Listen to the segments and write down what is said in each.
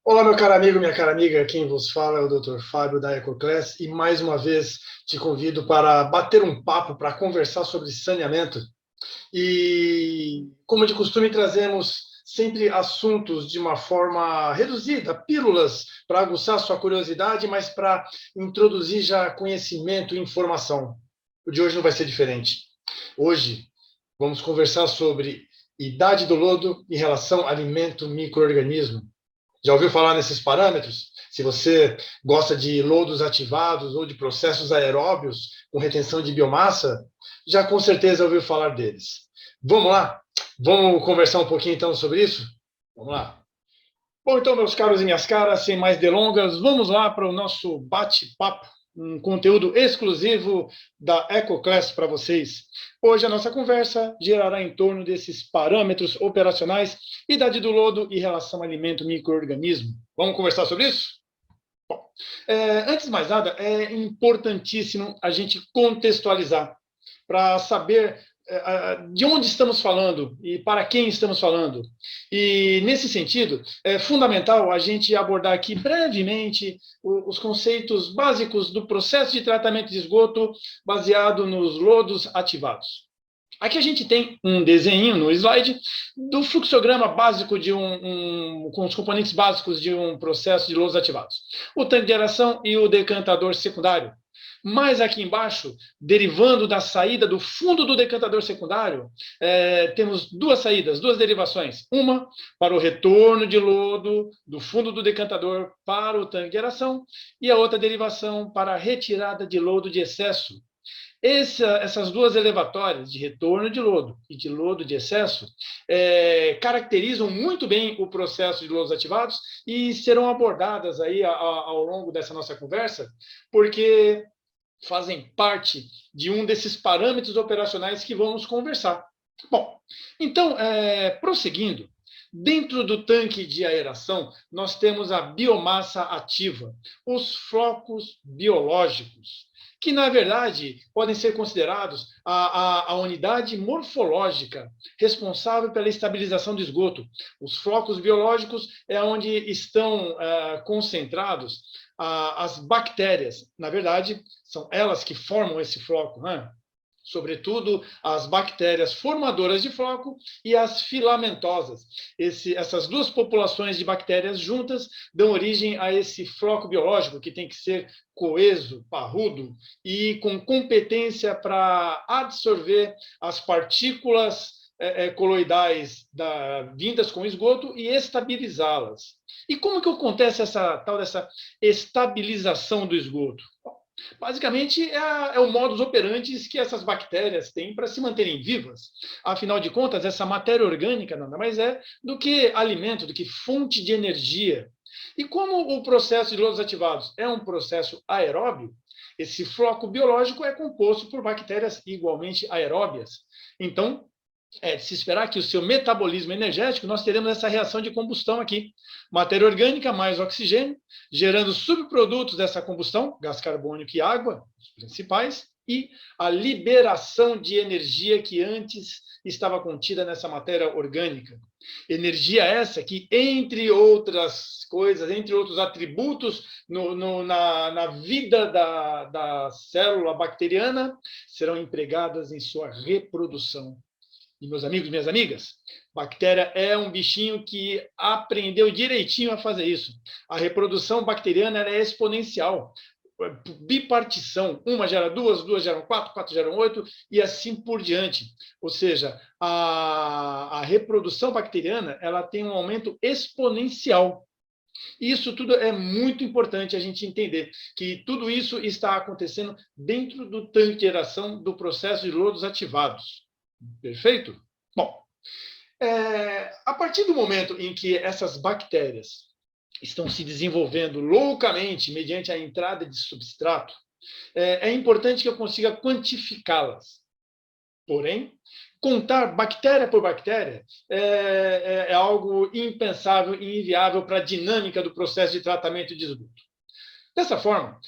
Olá, meu caro amigo, minha cara amiga, quem vos fala é o Dr. Fábio da EcoClass e mais uma vez te convido para bater um papo, para conversar sobre saneamento. E, como de costume, trazemos sempre assuntos de uma forma reduzida, pílulas para aguçar sua curiosidade, mas para introduzir já conhecimento e informação. O de hoje não vai ser diferente. Hoje vamos conversar sobre idade do lodo em relação alimento-microorganismo. Já ouviu falar nesses parâmetros? Se você gosta de lodos ativados ou de processos aeróbios com retenção de biomassa, já com certeza ouviu falar deles. Vamos lá? Vamos conversar um pouquinho então sobre isso? Vamos lá. Bom, então, meus caros e minhas caras, sem mais delongas, vamos lá para o nosso bate-papo, um conteúdo exclusivo da EcoClass para vocês. Hoje a nossa conversa girará em torno desses parâmetros operacionais, idade do lodo e relação alimento-microorganismo. Vamos conversar sobre isso? Bom, antes de mais nada, é importantíssimo a gente contextualizar para saber de onde estamos falando e para quem estamos falando. E, nesse sentido, é fundamental a gente abordar aqui brevemente os conceitos básicos do processo de tratamento de esgoto baseado nos lodos ativados. Aqui a gente tem um desenho no slide do fluxograma básico com os componentes básicos de um processo de lodos ativados. O tanque de aeração e o decantador secundário. Mais aqui embaixo, derivando da saída do fundo do decantador secundário, temos duas saídas, duas derivações. Uma para o retorno de lodo do fundo do decantador para o tanque de aeração e a outra derivação para a retirada de lodo de excesso. Essas duas elevatórias de retorno de lodo e de lodo de excesso caracterizam muito bem o processo de lodos ativados e serão abordadas aí ao longo dessa nossa conversa, porque fazem parte de um desses parâmetros operacionais que vamos conversar. Bom, então, prosseguindo, dentro do tanque de aeração, nós temos a biomassa ativa, os flocos biológicos, que, na verdade, podem ser considerados a unidade morfológica responsável pela estabilização do esgoto. Os flocos biológicos é onde estão concentrados as bactérias. Na verdade, são elas que formam esse floco, né? Sobretudo as bactérias formadoras de floco e as filamentosas. Essas duas populações de bactérias juntas dão origem a esse floco biológico, que tem que ser coeso, parrudo e com competência para absorver as partículas coloidais vindas com esgoto e estabilizá-las. E como que acontece essa tal dessa estabilização do esgoto? Basicamente, é o modus operandi que essas bactérias têm para se manterem vivas. Afinal de contas, essa matéria orgânica nada mais é do que alimento, do que fonte de energia. E como o processo de lodos ativados é um processo aeróbio, esse floco biológico é composto por bactérias igualmente aeróbias. Então, é de se esperar que o seu metabolismo energético, nós teremos essa reação de combustão aqui. Matéria orgânica mais oxigênio, gerando subprodutos dessa combustão, gás carbônico e água, os principais, e a liberação de energia que antes estava contida nessa matéria orgânica. Energia essa que, entre outras coisas, entre outros atributos na vida da célula bacteriana, serão empregadas em sua reprodução. E, meus amigos, minhas amigas, bactéria é um bichinho que aprendeu direitinho a fazer isso. A reprodução bacteriana é exponencial, bipartição. Uma gera duas, duas geram quatro, quatro geram oito, e assim por diante. Ou seja, a reprodução bacteriana ela tem um aumento exponencial. Isso tudo é muito importante a gente entender, que tudo isso está acontecendo dentro do tanque de aeração do processo de lodos ativados. Perfeito? Bom, a partir do momento em que essas bactérias estão se desenvolvendo loucamente mediante a entrada de substrato, é importante que eu consiga quantificá-las. Porém, contar bactéria por bactéria é algo impensável e inviável para a dinâmica do processo de tratamento de esgoto. Dessa forma,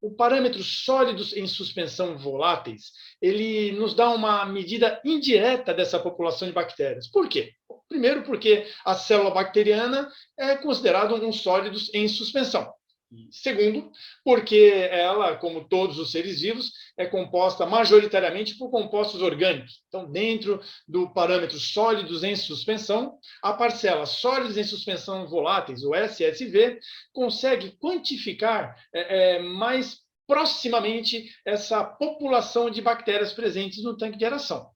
o parâmetro sólidos em suspensão voláteis, ele nos dá uma medida indireta dessa população de bactérias. Por quê? Primeiro, porque a célula bacteriana é considerada um sólido em suspensão. Segundo, porque ela, como todos os seres vivos, é composta majoritariamente por compostos orgânicos. Então, dentro do parâmetro sólidos em suspensão, a parcela sólidos em suspensão voláteis, o SSV, consegue quantificar mais proximamente essa população de bactérias presentes no tanque de aeração.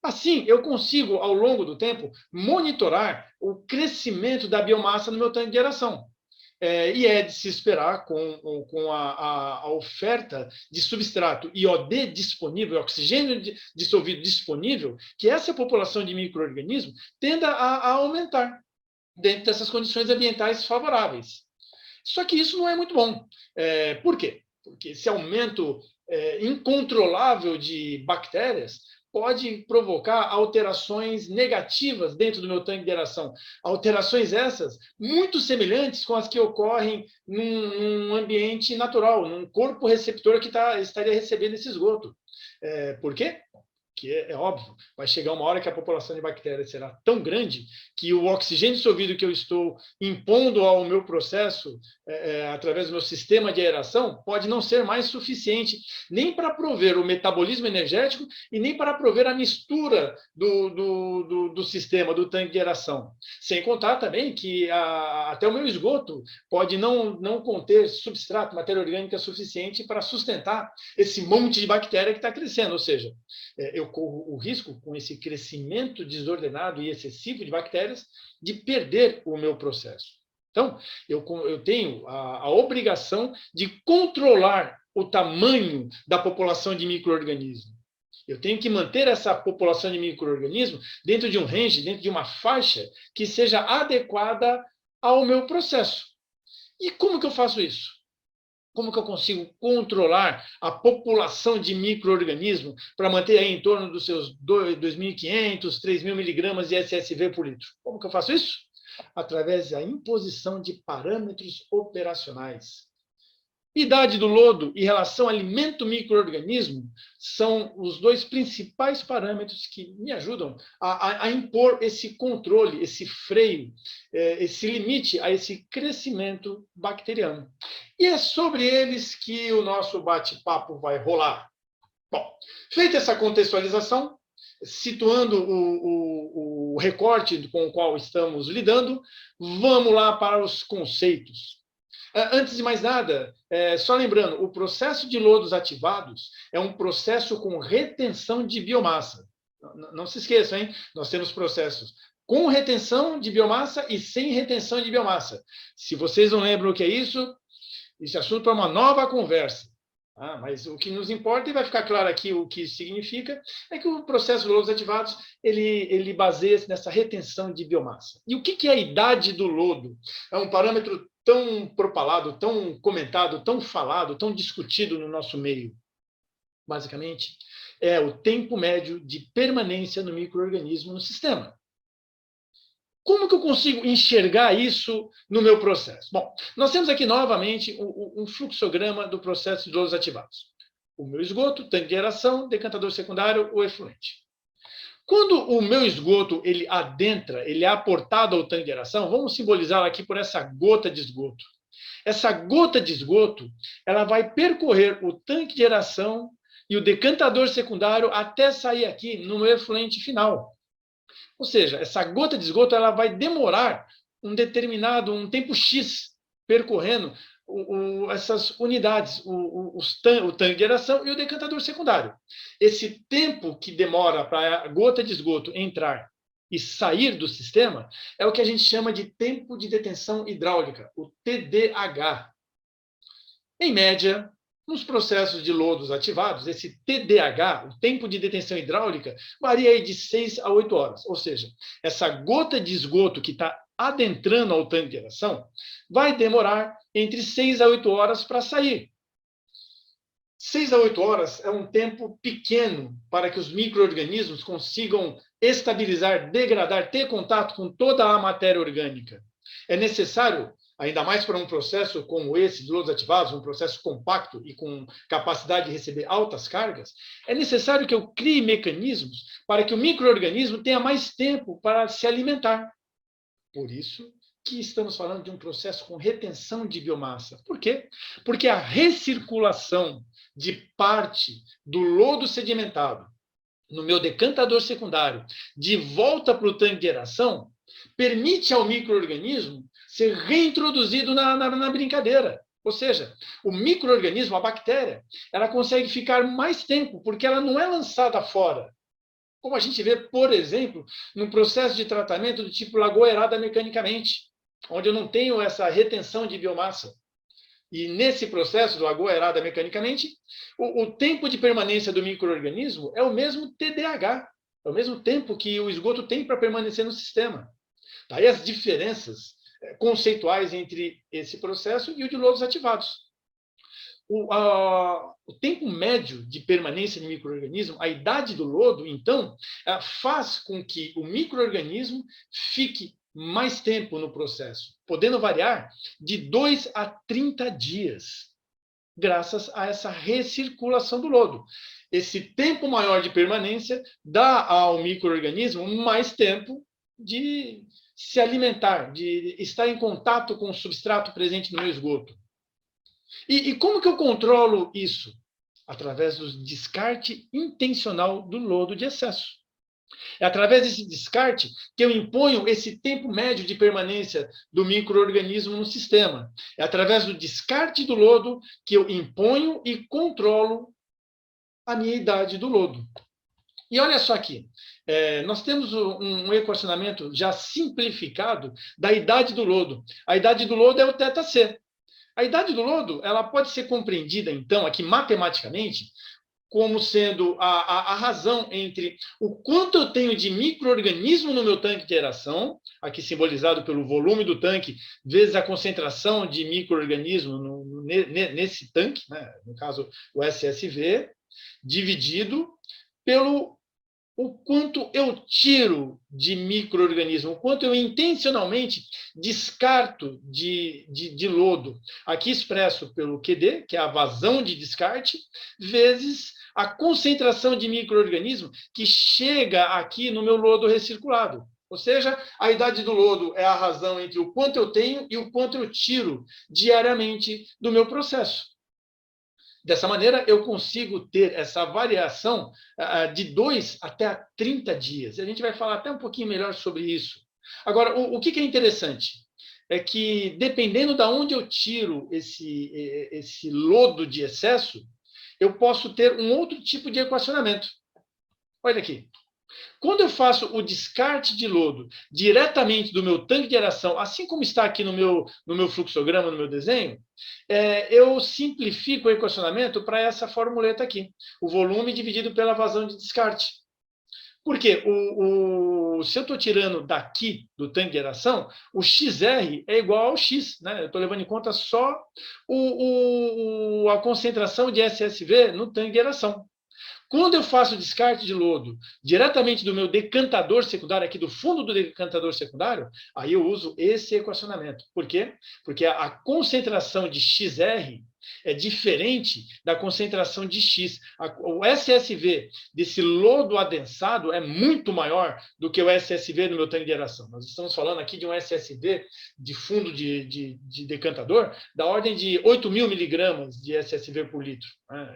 Assim, eu consigo, ao longo do tempo, monitorar o crescimento da biomassa no meu tanque de aeração. E é de se esperar, com a oferta de substrato IOD disponível, oxigênio dissolvido disponível, que essa população de micro-organismos tenda a aumentar dentro dessas condições ambientais favoráveis. Só que isso não é muito bom. Por quê? Porque esse aumento incontrolável de bactérias pode provocar alterações negativas dentro do meu tanque de aeração. Alterações essas muito semelhantes com as que ocorrem num ambiente natural, num corpo receptor que estaria recebendo esse esgoto. Por quê? Que é óbvio, vai chegar uma hora que a população de bactérias será tão grande que o oxigênio dissolvido que eu estou impondo ao meu processo, através do meu sistema de aeração, pode não ser mais suficiente nem para prover o metabolismo energético e nem para prover a mistura do sistema, do tanque de aeração. Sem contar também que até o meu esgoto pode não conter substrato, matéria orgânica suficiente para sustentar esse monte de bactéria que está crescendo, ou seja, eu corro o risco, com esse crescimento desordenado e excessivo de bactérias, de perder o meu processo. Então, eu tenho a obrigação de controlar o tamanho da população de micro-organismos. Eu tenho que manter essa população de micro-organismos dentro de um range, dentro de uma faixa que seja adequada ao meu processo. E como que eu faço isso? Como que eu consigo controlar a população de micro-organismos para manter aí em torno dos seus 2.500, 3.000 miligramas de SSV por litro? Como que eu faço isso? Através da imposição de parâmetros operacionais. Idade do lodo e relação alimento-microorganismo são os dois principais parâmetros que me ajudam a impor esse controle, esse freio, esse limite a esse crescimento bacteriano. E é sobre eles que o nosso bate-papo vai rolar. Bom, feita essa contextualização, situando o recorte com o qual estamos lidando, vamos lá para os conceitos. Antes de mais nada, só lembrando, o processo de lodos ativados é um processo com retenção de biomassa. Não se esqueçam, hein? Nós temos processos com retenção de biomassa e sem retenção de biomassa. Se vocês não lembram o que é isso, esse assunto é uma nova conversa. Mas o que nos importa, e vai ficar claro aqui o que isso significa, é que o processo de lodos ativados ele baseia-se nessa retenção de biomassa. E o que é a idade do lodo? É um parâmetro tão propalado, tão comentado, tão falado, tão discutido no nosso meio. Basicamente, é o tempo médio de permanência no micro-organismo no sistema. Como que eu consigo enxergar isso no meu processo? Bom, nós temos aqui novamente um fluxograma do processo de lodos ativados. O meu esgoto, tanque de aeração, decantador secundário, o efluente. Quando o meu esgoto ele adentra, ele é aportado ao tanque de aeração, vamos simbolizá-lo aqui por essa gota de esgoto. Essa gota de esgoto, ela vai percorrer o tanque de aeração e o decantador secundário até sair aqui no meu efluente final. Ou seja, essa gota de esgoto ela vai demorar um tempo X percorrendo essas unidades, o tanque de aeração e o decantador secundário. Esse tempo que demora para a gota de esgoto entrar e sair do sistema é o que a gente chama de tempo de detenção hidráulica, o TDH. Em média, nos processos de lodos ativados, esse TDH, o tempo de detenção hidráulica, varia de 6 a 8 horas. Ou seja, essa gota de esgoto que está adentrando ao tanque de aeração vai demorar entre 6 a 8 horas para sair. 6 a 8 horas é um tempo pequeno para que os micro-organismos consigam estabilizar, degradar, ter contato com toda a matéria orgânica. É necessário ainda mais para um processo como esse de lodos ativados, um processo compacto e com capacidade de receber altas cargas, é necessário que eu crie mecanismos para que o micro-organismo tenha mais tempo para se alimentar. Por isso que estamos falando de um processo com retenção de biomassa. Por quê? Porque a recirculação de parte do lodo sedimentado no meu decantador secundário de volta para o tanque de aeração permite ao micro-organismo ser reintroduzido na brincadeira. Ou seja, o micro-organismo, a bactéria, ela consegue ficar mais tempo, porque ela não é lançada fora. Como a gente vê, por exemplo, num processo de tratamento do tipo lagoerada mecanicamente, onde eu não tenho essa retenção de biomassa. E nesse processo do lagoerada mecanicamente, o tempo de permanência do micro-organismo é o mesmo TDH, é o mesmo tempo que o esgoto tem para permanecer no sistema. Daí as diferenças conceituais entre esse processo e o de lodos ativados. O tempo médio de permanência de micro-organismo, a idade do lodo, então, faz com que o micro-organismo fique mais tempo no processo, podendo variar de 2 a 30 dias, graças a essa recirculação do lodo. Esse tempo maior de permanência dá ao micro-organismo mais tempo de se alimentar, de estar em contato com o substrato presente no meu esgoto. E como que eu controlo isso? Através do descarte intencional do lodo de excesso. É através desse descarte que eu imponho esse tempo médio de permanência do micro-organismo no sistema. É através do descarte do lodo que eu imponho e controlo a minha idade do lodo. E olha só aqui, nós temos um equacionamento já simplificado da idade do lodo. A idade do lodo é o θc. A idade do lodo ela pode ser compreendida, então, aqui matematicamente, como sendo a razão entre o quanto eu tenho de micro-organismo no meu tanque de aeração, aqui simbolizado pelo volume do tanque, vezes a concentração de micro-organismo nesse tanque, né? No caso o SSV, dividido pelo o quanto eu tiro de micro-organismo, o quanto eu intencionalmente descarto de lodo, aqui expresso pelo QD, que é a vazão de descarte, vezes a concentração de micro-organismo que chega aqui no meu lodo recirculado. Ou seja, a idade do lodo é a razão entre o quanto eu tenho e o quanto eu tiro diariamente do meu processo. Dessa maneira, eu consigo ter essa variação de 2 até 30 dias. A gente vai falar até um pouquinho melhor sobre isso. Agora, o que é interessante? É que, dependendo de onde eu tiro esse lodo de excesso, eu posso ter um outro tipo de equacionamento. Olha aqui. Quando eu faço o descarte de lodo diretamente do meu tanque de aeração, assim como está aqui no meu fluxograma, no meu desenho, eu simplifico o equacionamento para essa formuleta aqui. O volume dividido pela vazão de descarte. Por quê? Se eu estou tirando daqui do tanque de aeração, o XR é igual ao X. Né? Eu estou levando em conta só a concentração de SSV no tanque de aeração. Quando eu faço o descarte de lodo diretamente do meu decantador secundário, aqui do fundo do decantador secundário, aí eu uso esse equacionamento. Por quê? Porque a concentração de XR é diferente da concentração de X. O SSV desse lodo adensado é muito maior do que o SSV do meu tanque de aeração. Nós estamos falando aqui de um SSV de fundo de decantador da ordem de 8.000 miligramas de SSV por litro.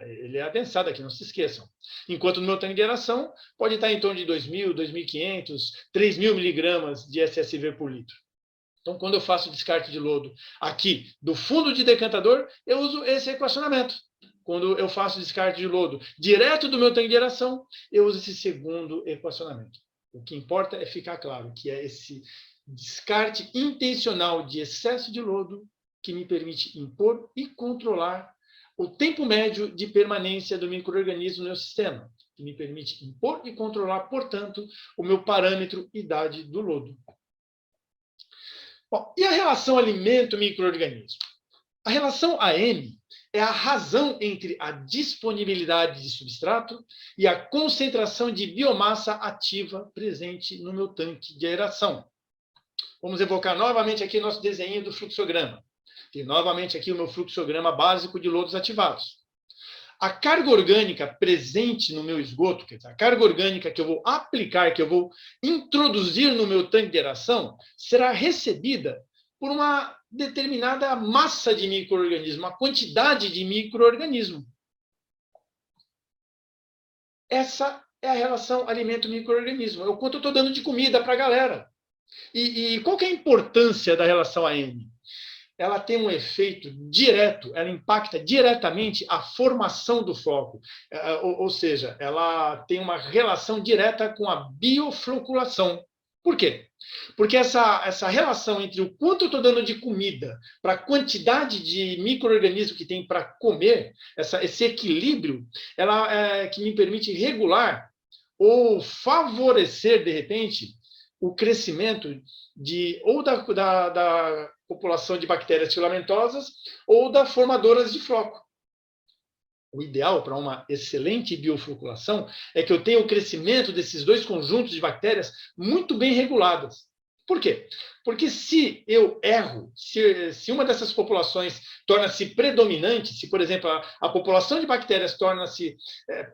Ele é adensado aqui, não se esqueçam. Enquanto no meu tanque de aeração pode estar em torno de 2.000, 2.500, 3.000 miligramas de SSV por litro. Então, quando eu faço o descarte de lodo aqui do fundo de decantador, eu uso esse equacionamento. Quando eu faço o descarte de lodo direto do meu tanque de aeração, eu uso esse segundo equacionamento. O que importa é ficar claro que é esse descarte intencional de excesso de lodo que me permite impor e controlar o tempo médio de permanência do micro-organismo no meu sistema, que me permite impor e controlar, portanto, o meu parâmetro idade do lodo. Bom, e a relação alimento-micro-organismo? A relação AM é a razão entre a disponibilidade de substrato e a concentração de biomassa ativa presente no meu tanque de aeração. Vamos evocar novamente aqui nosso desenho do fluxograma. Tem novamente aqui o meu fluxograma básico de lodos ativados. A carga orgânica presente no meu esgoto, quer dizer, a carga orgânica que eu vou aplicar, que eu vou introduzir no meu tanque de aeração, será recebida por uma determinada massa de micro-organismo, uma quantidade de micro-organismo. Essa é a relação alimento-micro-organismo. É o quanto eu estou dando de comida para a galera. E qual que é a importância da relação AM? Ela tem um efeito direto, ela impacta diretamente a formação do floco. Ou seja, ela tem uma relação direta com a biofloculação. Por quê? Porque essa relação entre o quanto eu estou dando de comida para a quantidade de micro-organismo que tem para comer, esse equilíbrio, ela é que me permite regular ou favorecer, de repente, o crescimento ou da população de bactérias filamentosas ou das formadoras de floco. O ideal para uma excelente biofloculação é que eu tenha o crescimento desses dois conjuntos de bactérias muito bem reguladas. Por quê? Porque se eu erro, se uma dessas populações torna-se predominante, se, por exemplo, a população de bactérias torna-se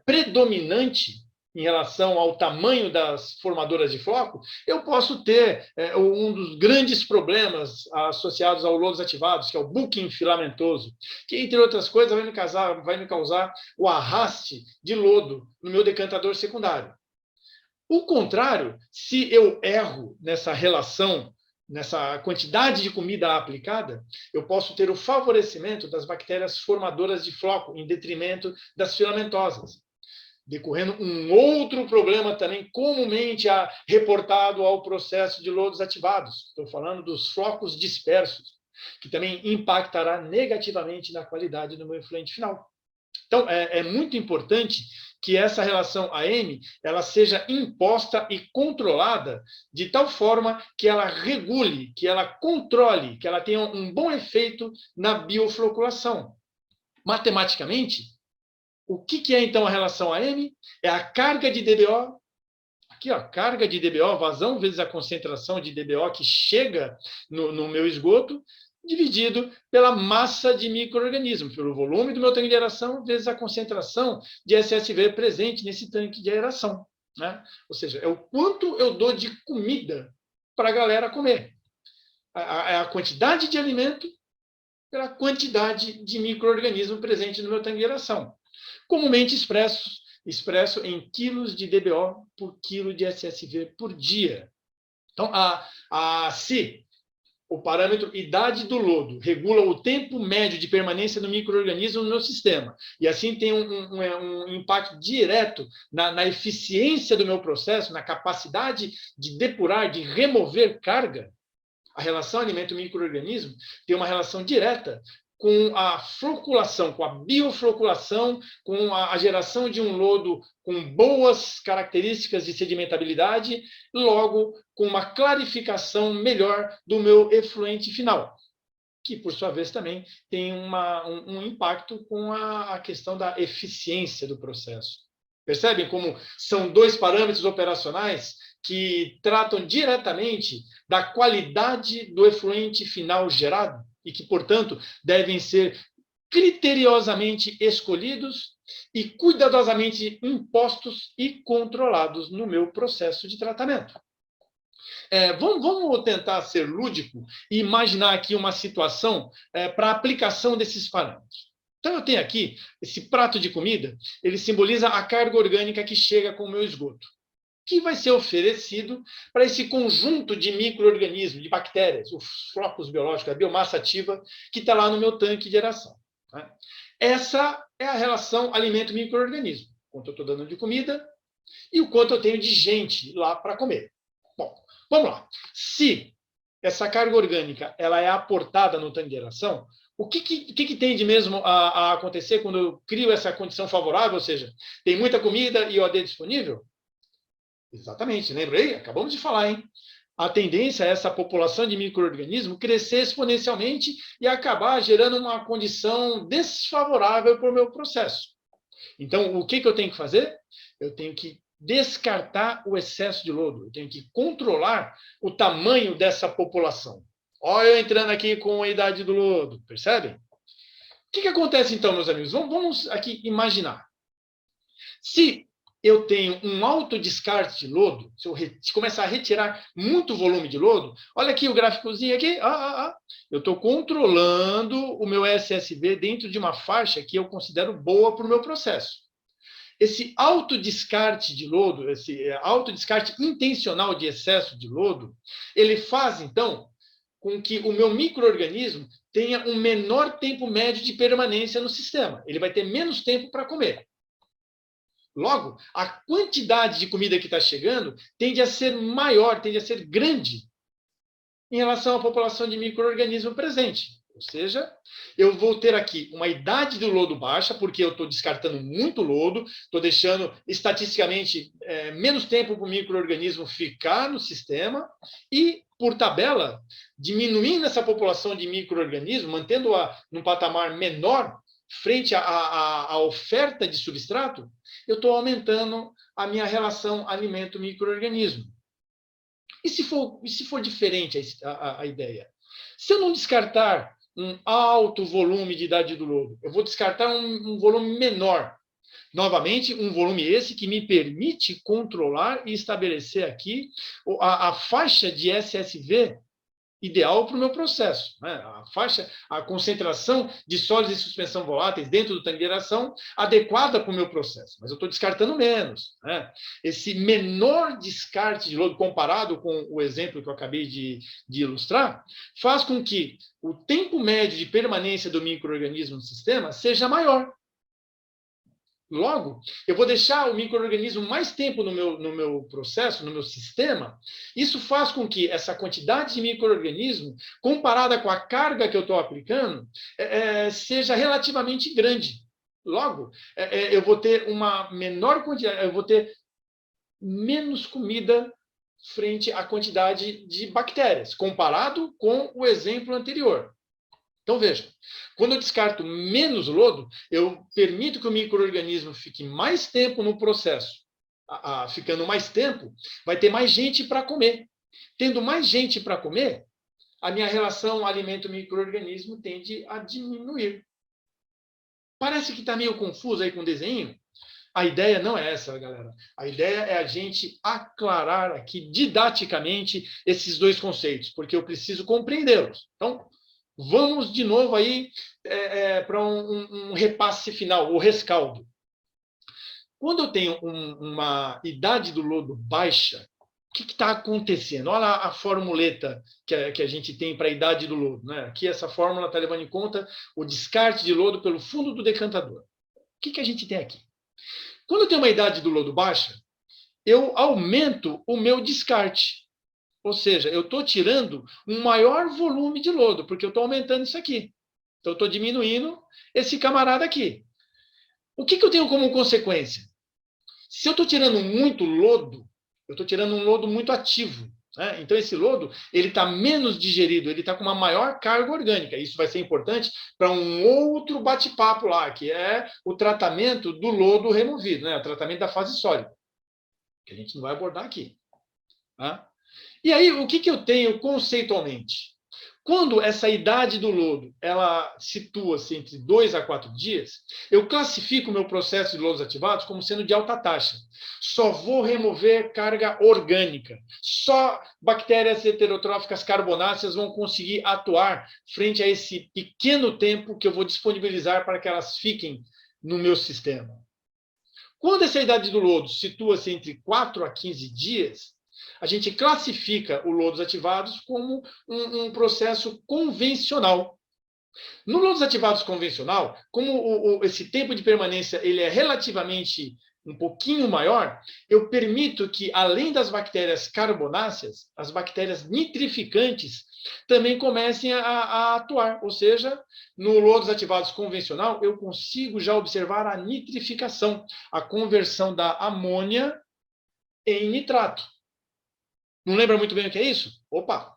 predominante em relação ao tamanho das formadoras de floco, eu posso ter um dos grandes problemas associados ao lodos ativados, que é o booking filamentoso, que, entre outras coisas, vai me causar o arraste de lodo no meu decantador secundário. O contrário, se eu erro nessa relação, nessa quantidade de comida aplicada, eu posso ter o favorecimento das bactérias formadoras de floco, em detrimento das filamentosas, decorrendo um outro problema também comumente reportado ao processo de lodos ativados. Estou falando dos flocos dispersos, que também impactará negativamente na qualidade do meu efluente final. Então, é muito importante que essa relação AM ela seja imposta e controlada de tal forma que ela regule, que ela controle, que ela tenha um bom efeito na biofloculação. Matematicamente, o que é, então, a relação AM? É a carga de DBO, aqui, ó, carga de DBO, vazão vezes a concentração de DBO que chega no meu esgoto, dividido pela massa de micro-organismos, pelo volume do meu tanque de aeração, vezes a concentração de SSV presente nesse tanque de aeração. Né? Ou seja, é o quanto eu dou de comida para a galera comer. É a quantidade de alimento pela quantidade de micro-organismo presente no meu tanque de aeração. Comumente expresso em quilos de DBO por quilo de SSV por dia. Então, se o parâmetro idade do lodo regula o tempo médio de permanência do micro-organismo no meu sistema, e assim tem um impacto direto na eficiência do meu processo, na capacidade de depurar, de remover carga, a relação alimento-micro-organismo tem uma relação direta com a floculação, com a biofloculação, com a geração de um lodo com boas características de sedimentabilidade, logo com uma clarificação melhor do meu efluente final, que, por sua vez, também tem um impacto com a questão da eficiência do processo. Percebem como são dois parâmetros operacionais que tratam diretamente da qualidade do efluente final gerado e que, portanto, devem ser criteriosamente escolhidos e cuidadosamente impostos e controlados no meu processo de tratamento. Vamos tentar ser lúdico e imaginar aqui uma situação para a aplicação desses parâmetros. Então, eu tenho aqui esse prato de comida, ele simboliza a carga orgânica que chega com o meu esgoto, que vai ser oferecido para esse conjunto de micro-organismos, de bactérias, os flocos biológicos, a biomassa ativa, que está lá no meu tanque de aeração. Né? Essa é a relação alimento-micro-organismo. Quanto eu estou dando de comida e o quanto eu tenho de gente lá para comer. Bom, vamos lá. Se essa carga orgânica ela é aportada no tanque de aeração, o que tem de mesmo a acontecer quando eu crio essa condição favorável, ou seja, tem muita comida e OD disponível? Exatamente, lembra aí? Acabamos de falar, hein? A tendência é essa população de micro-organismos crescer exponencialmente e acabar gerando uma condição desfavorável para o meu processo. Então, o que eu tenho que fazer? Eu tenho que descartar o excesso de lodo, eu tenho que controlar o tamanho dessa população. Olha eu entrando aqui com a idade do lodo, percebem? O que acontece então, meus amigos? Vamos aqui imaginar. Se eu tenho um alto descarte de lodo, se eu começar a retirar muito volume de lodo, olha aqui o gráficozinho aqui, eu estou controlando o meu SSV dentro de uma faixa que eu considero boa para o meu processo. Esse alto descarte de lodo, esse alto descarte intencional de excesso de lodo, ele faz, então, com que o meu micro-organismo tenha um menor tempo médio de permanência no sistema. Ele vai ter menos tempo para comer. Logo, a quantidade de comida que está chegando tende a ser maior, tende a ser grande em relação à população de micro-organismo presente. Ou seja, eu vou ter aqui uma idade do lodo baixa, porque eu estou descartando muito lodo, estou deixando estatisticamente menos tempo para o micro-organismo ficar no sistema, e, por tabela, diminuindo essa população de micro-organismo, mantendo-a num patamar menor, frente à oferta de substrato, eu estou aumentando a minha relação alimento-micro-organismo. E se for diferente a ideia? Se eu não descartar um alto volume de idade do lodo, eu vou descartar um volume menor. Novamente, um volume esse que me permite controlar e estabelecer aqui a faixa de SSV ideal para o meu processo. Né? A concentração de sólidos e suspensão voláteis dentro do tanque de aeração adequada para o meu processo. Mas eu estou descartando menos. Né? Esse menor descarte de lodo, comparado com o exemplo que eu acabei de ilustrar, faz com que o tempo médio de permanência do micro-organismo no sistema seja maior. Logo, eu vou deixar o micro-organismo mais tempo no meu processo, no meu sistema. Isso faz com que essa quantidade de micro-organismo, comparada com a carga que eu estou aplicando, seja relativamente grande. Logo, eu vou ter uma menor quantidade, eu vou ter menos comida frente à quantidade de bactérias, comparado com o exemplo anterior. Então, veja, quando eu descarto menos lodo, eu permito que o micro-organismo fique mais tempo no processo. Ficando mais tempo, vai ter mais gente para comer. Tendo mais gente para comer, a minha relação alimento-micro-organismo tende a diminuir. Parece que está meio confuso aí com o desenho? A ideia não é essa, galera. A ideia é a gente aclarar aqui didaticamente esses dois conceitos, porque eu preciso compreendê-los. Então, vamos de novo aí para um repasse final, o rescaldo. Quando eu tenho uma idade do lodo baixa, o que está acontecendo? Olha a formuleta que a gente tem para a idade do lodo. Né? Aqui essa fórmula está levando em conta o descarte de lodo pelo fundo do decantador. O que a gente tem aqui? Quando eu tenho uma idade do lodo baixa, eu aumento o meu descarte. Ou seja, eu estou tirando um maior volume de lodo, porque eu estou aumentando isso aqui. Então, eu estou diminuindo esse camarada aqui. O que eu tenho como consequência? Se eu estou tirando muito lodo, eu estou tirando um lodo muito ativo. Né? Então, esse lodo ele está menos digerido, ele está com uma maior carga orgânica. Isso vai ser importante para um outro bate-papo lá, que é o tratamento do lodo removido, né? O tratamento da fase sólida, que a gente não vai abordar aqui. Tá? E aí, o que eu tenho conceitualmente? Quando essa idade do lodo ela situa-se entre 2 a 4 dias, eu classifico o meu processo de lodos ativados como sendo de alta taxa. Só vou remover carga orgânica. Só bactérias heterotróficas carbonáceas vão conseguir atuar frente a esse pequeno tempo que eu vou disponibilizar para que elas fiquem no meu sistema. Quando essa idade do lodo situa-se entre 4 a 15 dias, a gente classifica o lodos ativados como um processo convencional. No lodos ativados convencional, como esse tempo de permanência ele é relativamente um pouquinho maior, eu permito que, além das bactérias carbonáceas, as bactérias nitrificantes também comecem a atuar. Ou seja, no lodos ativados convencional, eu consigo já observar a nitrificação, a conversão da amônia em nitrato. Não lembra muito bem o que é isso? Opa!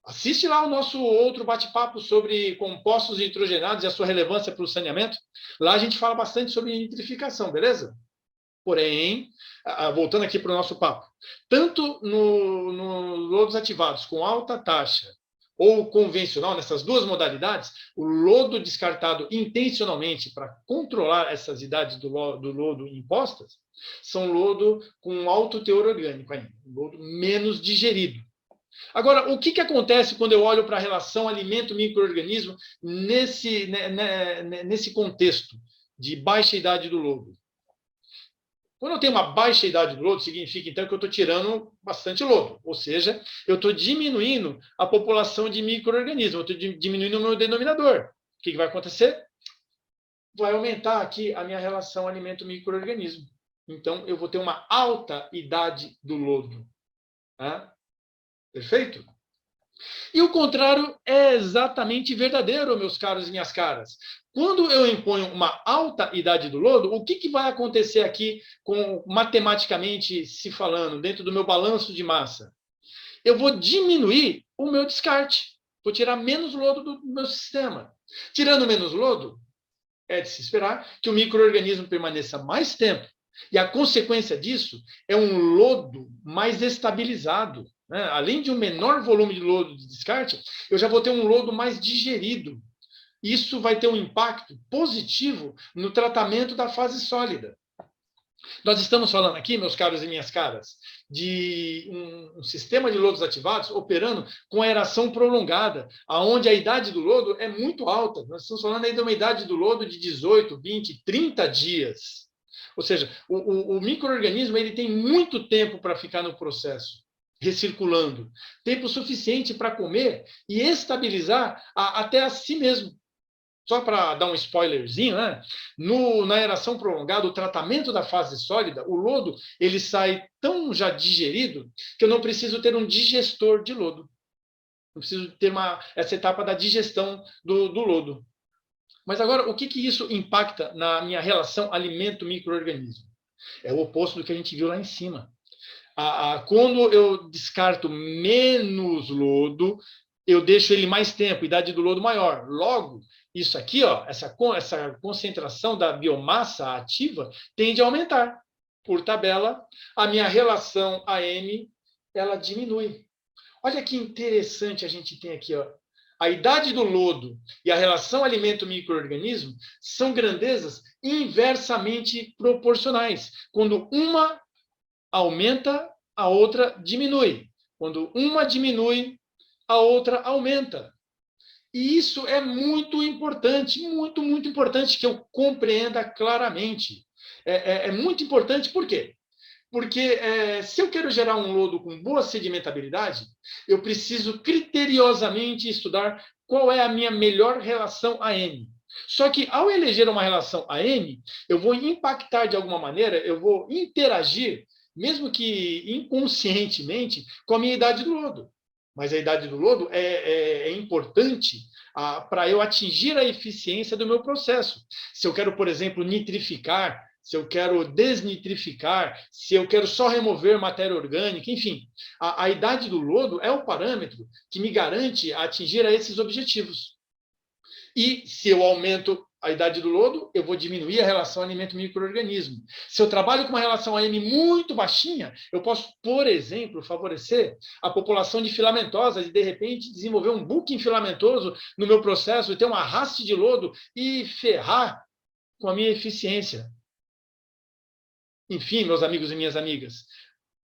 Assiste lá o nosso outro bate-papo sobre compostos nitrogenados e a sua relevância para o saneamento. Lá a gente fala bastante sobre nitrificação, beleza? Porém, voltando aqui para o nosso papo, tanto no lodos ativados com alta taxa ou convencional, nessas duas modalidades, o lodo descartado intencionalmente para controlar essas idades do lodo impostas, são lodo com alto teor orgânico ainda, lodo menos digerido. Agora, o que acontece quando eu olho para a relação alimento-microorganismo nesse contexto de baixa idade do lodo? Quando eu tenho uma baixa idade do lodo, significa então que eu estou tirando bastante lodo, ou seja, eu estou diminuindo a população de micro-organismos, eu estou diminuindo o meu denominador. O que vai acontecer? Vai aumentar aqui a minha relação alimento-micro-organismo. Então, eu vou ter uma alta idade do lodo. Tá? Perfeito? E o contrário é exatamente verdadeiro, meus caros e minhas caras. Quando eu imponho uma alta idade do lodo, o que vai acontecer aqui, matematicamente se falando, dentro do meu balanço de massa? Eu vou diminuir o meu descarte. Vou tirar menos lodo do meu sistema. Tirando menos lodo, é de se esperar que o micro-organismo permaneça mais tempo. E a consequência disso é um lodo mais estabilizado. Né? Além de um menor volume de lodo de descarte, eu já vou ter um lodo mais digerido. Isso vai ter um impacto positivo no tratamento da fase sólida. Nós estamos falando aqui, meus caros e minhas caras, de um sistema de lodos ativados operando com aeração prolongada, onde a idade do lodo é muito alta. Nós estamos falando aí de uma idade do lodo de 18, 20, 30 dias. Ou seja, o micro-organismo ele tem muito tempo para ficar no processo, recirculando. Tempo suficiente para comer e estabilizar até a si mesmo. Só para dar um spoilerzinho, né? Na aeração prolongada, o tratamento da fase sólida, o lodo, ele sai tão já digerido que eu não preciso ter um digestor de lodo. Não preciso ter essa etapa da digestão do lodo. Mas agora, o que isso impacta na minha relação alimento-microorganismo? É o oposto do que a gente viu lá em cima. Quando eu descarto menos lodo, eu deixo ele mais tempo, idade do lodo maior. Logo, isso aqui, ó, essa concentração da biomassa ativa tende a aumentar. Por tabela, a minha relação AM, ela diminui. Olha que interessante a gente tem aqui, ó. A idade do lodo e a relação alimento-microorganismo são grandezas inversamente proporcionais. Quando uma aumenta, a outra diminui. Quando uma diminui, a outra aumenta. E isso é muito importante, muito, muito importante que eu compreenda claramente. É muito importante, por quê? Porque se eu quero gerar um lodo com boa sedimentabilidade, eu preciso criteriosamente estudar qual é a minha melhor relação AM. Só que, ao eleger uma relação AM, eu vou impactar de alguma maneira, eu vou interagir, mesmo que inconscientemente, com a minha idade do lodo. Mas a idade do lodo é importante para eu atingir a eficiência do meu processo. Se eu quero, por exemplo, nitrificar, se eu quero desnitrificar, se eu quero só remover matéria orgânica, enfim, a idade do lodo é o parâmetro que me garante atingir a esses objetivos. E se eu aumento a idade do lodo, eu vou diminuir a relação alimento-microorganismo. Se eu trabalho com uma relação AM muito baixinha, eu posso, por exemplo, favorecer a população de filamentosas e, de repente, desenvolver um buquim filamentoso no meu processo e ter um arraste de lodo e ferrar com a minha eficiência. Enfim, meus amigos e minhas amigas,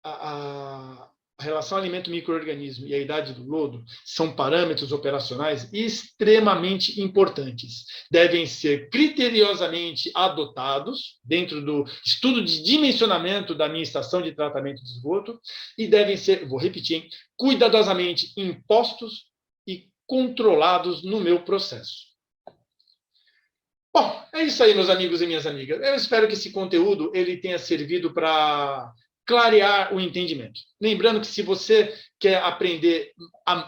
a relação alimento-microorganismo e a idade do lodo são parâmetros operacionais extremamente importantes. Devem ser criteriosamente adotados dentro do estudo de dimensionamento da minha estação de tratamento de esgoto e devem ser, vou repetir, cuidadosamente impostos e controlados no meu processo. Bom, é isso aí, meus amigos e minhas amigas. Eu espero que esse conteúdo ele tenha servido para clarear o entendimento. Lembrando que se você quer aprender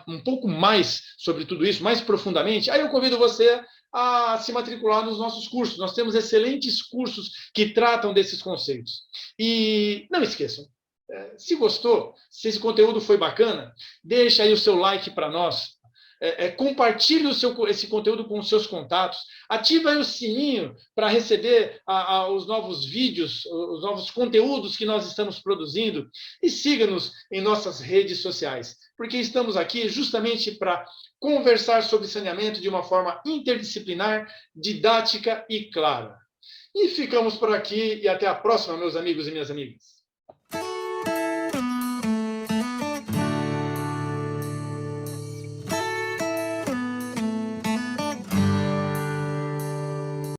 um pouco mais sobre tudo isso, mais profundamente, aí eu convido você a se matricular nos nossos cursos. Nós temos excelentes cursos que tratam desses conceitos. E não esqueçam, se gostou, se esse conteúdo foi bacana, deixa aí o seu like para nós. compartilhe esse conteúdo com os seus contatos, ativa aí o sininho para receber os novos vídeos, os novos conteúdos que nós estamos produzindo e siga-nos em nossas redes sociais, porque estamos aqui justamente para conversar sobre saneamento de uma forma interdisciplinar, didática e clara. E ficamos por aqui e até a próxima, meus amigos e minhas amigas.